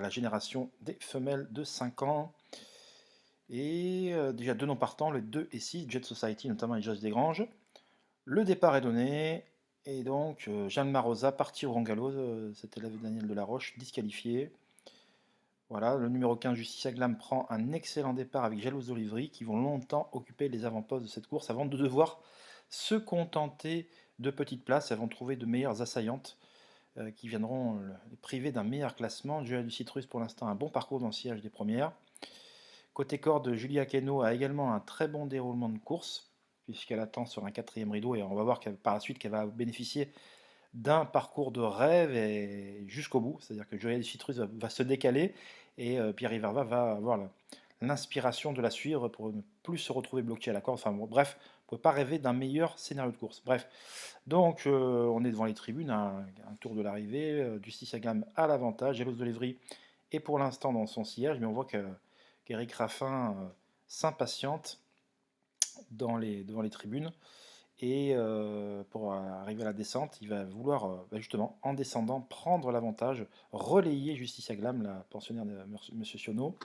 la génération des femelles de 5 ans. Et déjà 2 noms partants, le 2 et 6, Jet Society, notamment les Jazz des Granges. Le départ est donné, et donc Jeanne Marosa, parti au Rangalo, cet élève Daniel Delaroche, disqualifié. Voilà, le numéro 15, Justicia Glam, prend un excellent départ avec Jalouse Olivry, qui vont longtemps occuper les avant-postes de cette course avant de devoir se contenter de petites places. Elles vont trouver de meilleures assaillantes qui viendront les priver d'un meilleur classement. Joël du Citrus, pour l'instant, un bon parcours dans le sillage des premières. Côté corde, Julia Keno a également un très bon déroulement de course, puisqu'elle attend sur un quatrième rideau, et on va voir par la suite qu'elle va bénéficier d'un parcours de rêve et jusqu'au bout. C'est-à-dire que Joël Citrus va se décaler, et Pierre Verva va avoir l'inspiration de la suivre pour ne plus se retrouver bloqué à la corde. Enfin bon, bref, on ne pouvait pas rêver d'un meilleur scénario de course. Bref, donc on est devant les tribunes, un tour de l'arrivée, Justicia Glam à l'avantage, Jalouse de Lévry est pour l'instant dans son sillage, mais on voit qu'Éric Raffin s'impatiente devant les tribunes. Et pour arriver à la descente, il va vouloir justement, en descendant, prendre l'avantage, relayer Justicia Glam, la pensionnaire de Monsieur Sionneau.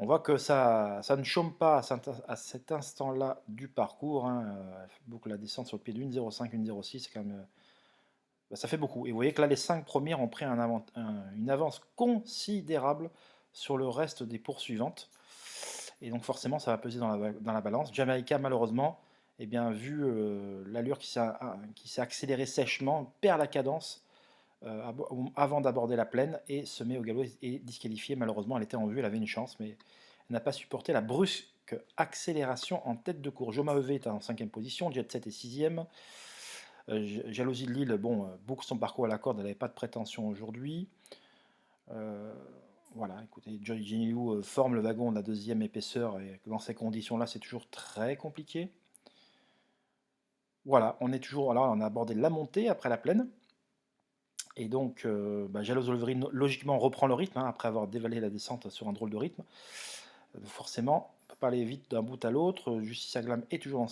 On voit que ça ne chôme pas à cet instant-là du parcours. Boucle la descente sur le pied de 1,05, 1,06, c'est quand même, ça fait beaucoup. Et vous voyez que là, les 5 premières ont pris une avance considérable sur le reste des poursuivantes. Et donc forcément, ça va peser dans la balance. Jamaica, malheureusement, eh bien, vu l'allure qui s'est accélérée sèchement, perd la cadence avant d'aborder la plaine et se met au galop et disqualifiée. Malheureusement, elle était en vue, elle avait une chance, mais elle n'a pas supporté la brusque accélération en tête de course. Joma EV est en 5e position, Jet 7 est 6e. Jalousie de Lille, bon, boucle son parcours à la corde, elle n'avait pas de prétention aujourd'hui. Voilà, écoutez, Joy Geniou forme le wagon de la deuxième épaisseur, et dans ces conditions-là, c'est toujours très compliqué. Voilà, on est toujours là, on a abordé la montée après la plaine. Et donc, Jalouse Olivry, logiquement, reprend le rythme, après avoir dévalé la descente sur un drôle de rythme. Forcément, on ne peut pas aller vite d'un bout à l'autre. Justicia Glam est toujours dans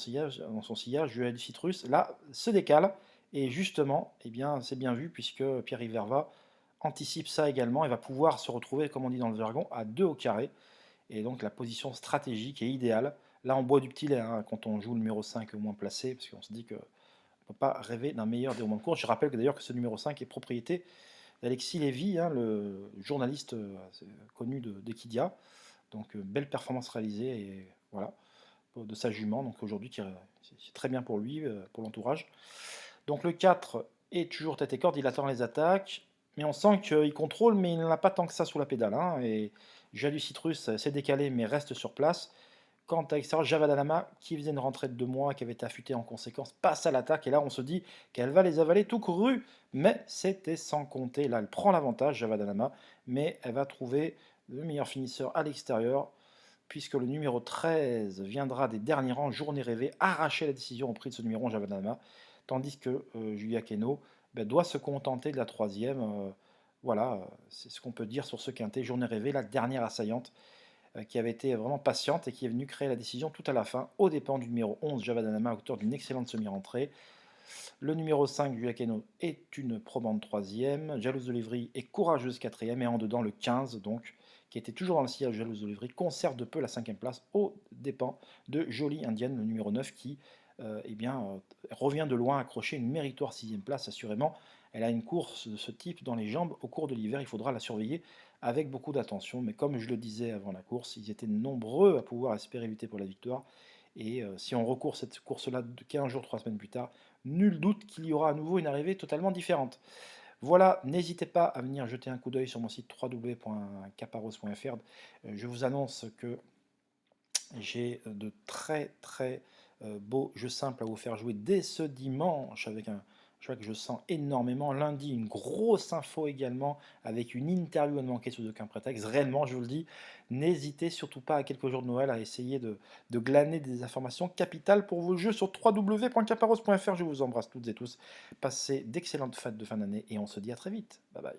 son sillage. Joël du Citrus, là, se décale. Et justement, eh bien, c'est bien vu, puisque Pierre Verva anticipe ça également et va pouvoir se retrouver, comme on dit dans le jargon, à 2 au carré. Et donc la position stratégique est idéale. Là, on boit du petit lait quand on joue le numéro 5 au moins placé, parce qu'on se dit qu'on ne peut pas rêver d'un meilleur déroulement de course. Je rappelle que d'ailleurs que ce numéro 5 est propriété d'Alexis Lévy, le journaliste connu d'Equidia. Donc belle performance réalisée, et voilà, de sa jument. Donc aujourd'hui, c'est très bien pour lui, pour l'entourage. Donc le 4 est toujours tête et corde, il attend les attaques, mais on sent qu'il contrôle, mais il n'en a pas tant que ça sous la pédale. Et Jalus Citrus s'est décalé, mais reste sur place. Quant à l'extérieur, Javadalama, qui faisait une rentrée de 2 mois, qui avait été affûté en conséquence, passe à l'attaque. Et là, on se dit qu'elle va les avaler tout couru. Mais c'était sans compter. Là, elle prend l'avantage, Javadalama, mais elle va trouver le meilleur finisseur à l'extérieur, puisque le numéro 13 viendra des derniers rangs, Journée rêvée, arracher la décision au prix de ce numéro, Javadalama. Tandis que Julia Keno doit se contenter de la troisième. Voilà, c'est ce qu'on peut dire sur ce quintet. Journée rêvée, la dernière assaillante, qui avait été vraiment patiente et qui est venue créer la décision tout à la fin, aux dépens du numéro 11, Javadanama, auteur d'une excellente semi-rentrée. Le numéro 5, Julia Keno, est une probante troisième. Jalouse de Lévry est courageuse quatrième. Et en dedans, le 15, donc, qui était toujours dans le sillage Jalouse de Lévry, conserve de peu la cinquième place, aux dépens de Jolie Indienne, le numéro 9, qui revient de loin accrocher une méritoire sixième place, assurément. Elle a une course de ce type dans les jambes au cours de l'hiver. Il faudra la surveiller avec beaucoup d'attention. Mais comme je le disais avant la course, ils étaient nombreux à pouvoir espérer lutter pour la victoire. Et si on recourt cette course-là 15 jours, 3 semaines plus tard, nul doute qu'il y aura à nouveau une arrivée totalement différente. Voilà, n'hésitez pas à venir jeter un coup d'œil sur mon site www.caparos.fr. Je vous annonce que j'ai de très très beaux jeux simples à vous faire jouer dès ce dimanche, avec un choix que je sens énormément. Lundi, une grosse info également, avec une interview à ne manquer sous aucun prétexte. Réellement, je vous le dis, n'hésitez surtout pas à quelques jours de Noël à essayer de glaner des informations capitales pour vos jeux sur www.caparos.fr. Je vous embrasse toutes et tous. Passez d'excellentes fêtes de fin d'année et on se dit à très vite. Bye bye.